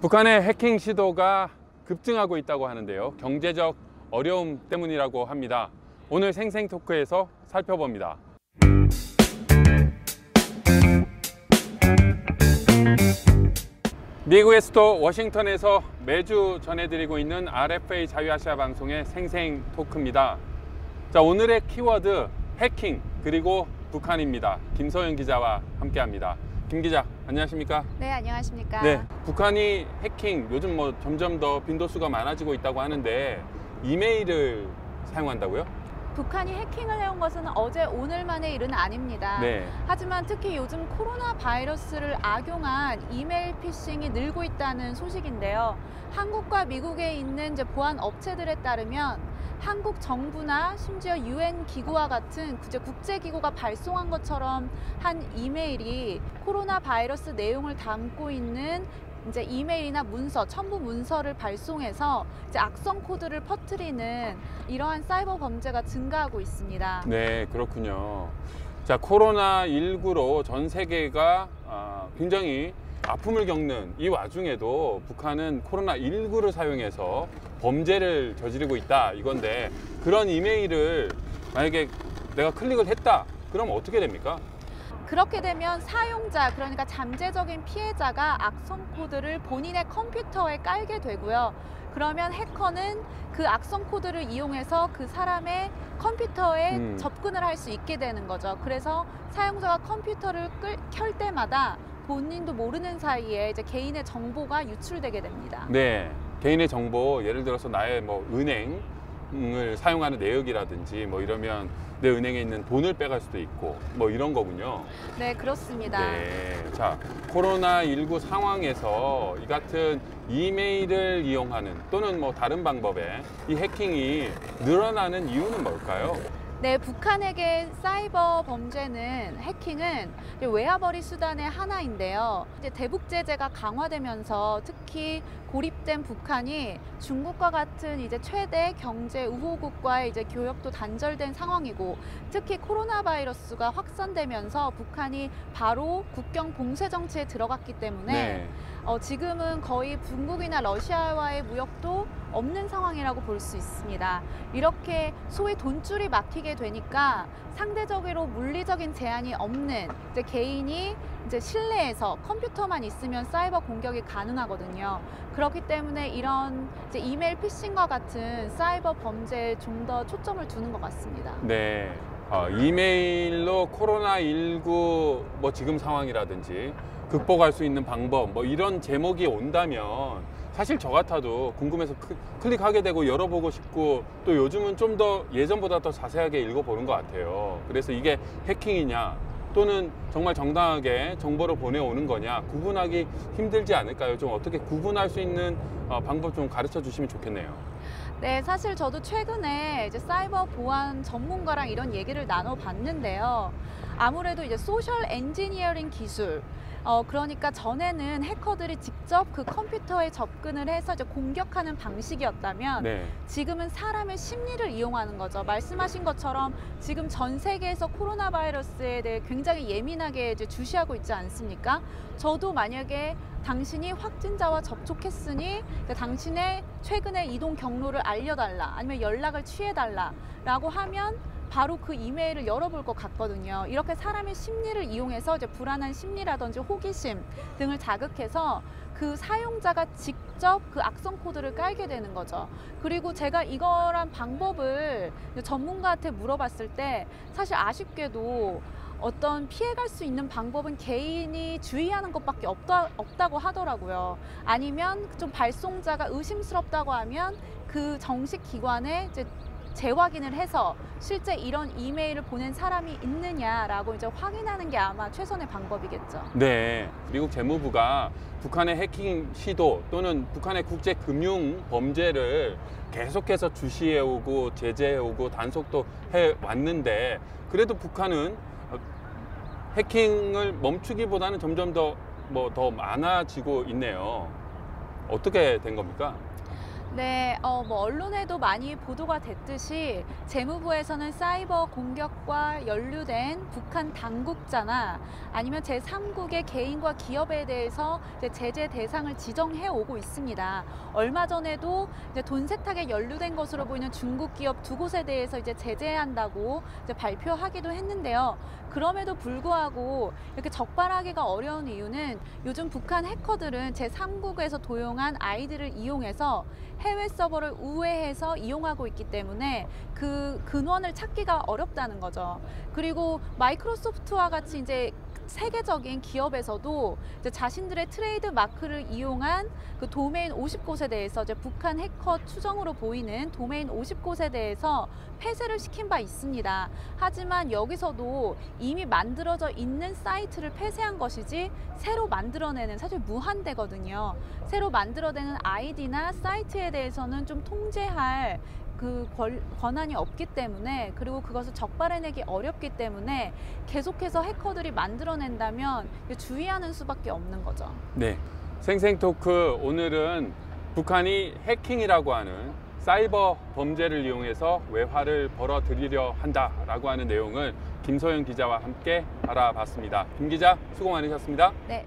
북한의 해킹 시도가 급증하고 있다고 하는데요. 경제적 어려움 때문이라고 합니다. 오늘 생생토크에서 살펴봅니다. 미국의 수도 워싱턴에서 매주 전해드리고 있는 RFA 자유아시아 방송의 생생토크입니다. 자, 오늘의 키워드 해킹 그리고 북한입니다. 김서영 기자와 함께합니다. 김 기자, 안녕하십니까? 네, 안녕하십니까? 네, 북한이 해킹 요즘 점점 더 빈도수가 많아지고 있다고 하는데 이메일을 사용한다고요? 북한이 해킹을 해온 것은 어제 오늘만의 일은 아닙니다. 네. 하지만 특히 요즘 코로나 바이러스를 악용한 이메일 피싱이 늘고 있다는 소식인데요. 한국과 미국에 있는 보안 업체들에 따르면 한국 정부나 심지어 UN 기구와 같은 국제기구가 발송한 것처럼 한 이메일이 코로나 바이러스 내용을 담고 있는 이메일이나 문서, 첨부 문서를 발송해서 악성 코드를 퍼뜨리는 이러한 사이버 범죄가 증가하고 있습니다. 네, 그렇군요. 자, 코로나19로 전 세계가 굉장히 아픔을 겪는 이 와중에도 북한은 코로나19를 사용해서 범죄를 저지르고 있다 이건데, 그런 이메일을 만약에 내가 클릭을 했다 그럼 어떻게 됩니까? 그렇게 되면 사용자, 그러니까 잠재적인 피해자가 악성 코드를 본인의 컴퓨터에 깔게 되고요. 그러면 해커는 그 악성 코드를 이용해서 그 사람의 컴퓨터에 접근을 할 수 있게 되는 거죠. 그래서 사용자가 컴퓨터를 켤 때마다 본인도 모르는 사이에 개인의 정보가 유출되게 됩니다. 네, 개인의 정보, 예를 들어서 나의 은행을 사용하는 내역이라든지 이러면 내 은행에 있는 돈을 빼갈 수도 있고 이런 거군요. 네, 그렇습니다. 네, 자, 코로나19 상황에서 이 같은 이메일을 이용하는 또는 다른 방법의 이 해킹이 늘어나는 이유는 뭘까요? 네, 북한에게 사이버 범죄는, 해킹은 외화벌이 수단의 하나인데요. 대북 제재가 강화되면서 특히 고립된 북한이 중국과 같은 최대 경제 우호국과의 교역도 단절된 상황이고, 특히 코로나 바이러스가 확산되면서 북한이 바로 국경 봉쇄 정치에 들어갔기 때문에 네. 지금은 거의 중국이나 러시아와의 무역도 없는 상황이라고 볼 수 있습니다. 이렇게 소위 돈줄이 막히게 되니까 상대적으로 물리적인 제한이 없는 개인이 실내에서 컴퓨터만 있으면 사이버 공격이 가능하거든요. 그렇기 때문에 이런 이메일 피싱과 같은 사이버 범죄에 좀 더 초점을 두는 것 같습니다. 네, 이메일로 코로나19 지금 상황이라든지 극복할 수 있는 방법 이런 제목이 온다면 사실 저 같아도 궁금해서 클릭하게 되고 열어보고 싶고, 또 요즘은 좀 더 예전보다 더 자세하게 읽어보는 것 같아요. 그래서 이게 해킹이냐 또는 정말 정당하게 정보를 보내오는 거냐 구분하기 힘들지 않을까요? 좀 어떻게 구분할 수 있는 방법 좀 가르쳐 주시면 좋겠네요. 네, 사실 저도 최근에 사이버 보안 전문가랑 이런 얘기를 나눠봤는데요. 아무래도 소셜 엔지니어링 기술, 그러니까 전에는 해커들이 직접 그 컴퓨터에 접근을 해서 공격하는 방식이었다면, 네. 지금은 사람의 심리를 이용하는 거죠. 말씀하신 것처럼 지금 전 세계에서 코로나 바이러스에 대해 굉장히 예민하게 주시하고 있지 않습니까? 저도 만약에 당신이 확진자와 접촉했으니 당신의 최근의 이동 경로를 알려달라, 아니면 연락을 취해달라 라고 하면 바로 그 이메일을 열어볼 것 같거든요. 이렇게 사람의 심리를 이용해서 불안한 심리라든지 호기심 등을 자극해서 그 사용자가 직접 그 악성 코드를 깔게 되는 거죠. 그리고 제가 이거란 방법을 전문가한테 물어봤을 때 사실 아쉽게도 어떤 피해갈 수 있는 방법은 개인이 주의하는 것밖에 없다고 하더라고요. 아니면 좀 발송자가 의심스럽다고 하면 그 정식 기관에 재확인을 해서 실제 이런 이메일을 보낸 사람이 있느냐라고 확인하는 게 아마 최선의 방법이겠죠. 네, 미국 재무부가 북한의 해킹 시도 또는 북한의 국제 금융 범죄를 계속해서 주시해오고 제재해오고 단속도 해왔는데, 그래도 북한은 해킹을 멈추기보다는 점점 더 많아지고 있네요. 어떻게 된 겁니까? 네, 뭐 언론에도 많이 보도가 됐듯이 재무부에서는 사이버 공격과 연루된 북한 당국자나 아니면 제3국의 개인과 기업에 대해서 이제 제재 대상을 지정해 오고 있습니다. 얼마 전에도 이제 돈 세탁에 연루된 것으로 보이는 중국 기업 2곳에 대해서 이제 제재한다고 이제 발표하기도 했는데요. 그럼에도 불구하고 이렇게 적발하기가 어려운 이유는 요즘 북한 해커들은 제3국에서 도용한 아이디를 이용해서 해외 서버를 우회해서 이용하고 있기 때문에 그 근원을 찾기가 어렵다는 거죠. 그리고 마이크로소프트와 같이 이제 세계적인 기업에서도 이제 자신들의 트레이드 마크를 이용한 그 도메인 50곳에 대해서 이제 북한 해커 추정으로 보이는 도메인 50곳에 대해서 폐쇄를 시킨 바 있습니다. 하지만 여기서도 이미 만들어져 있는 사이트를 폐쇄한 것이지 새로 만들어내는 사실 무한대거든요. 새로 만들어내는 아이디나 사이트에 대해서는 좀 통제할 그 권한이 없기 때문에, 그리고 그것을 적발해내기 어렵기 때문에 계속해서 해커들이 만들어낸다면 주의하는 수밖에 없는 거죠. 네, 생생토크 오늘은 북한이 해킹이라고 하는 사이버 범죄를 이용해서 외화를 벌어들이려 한다라고 하는 내용을 김소영 기자와 함께 알아봤습니다. 김 기자 수고 많으셨습니다. 네.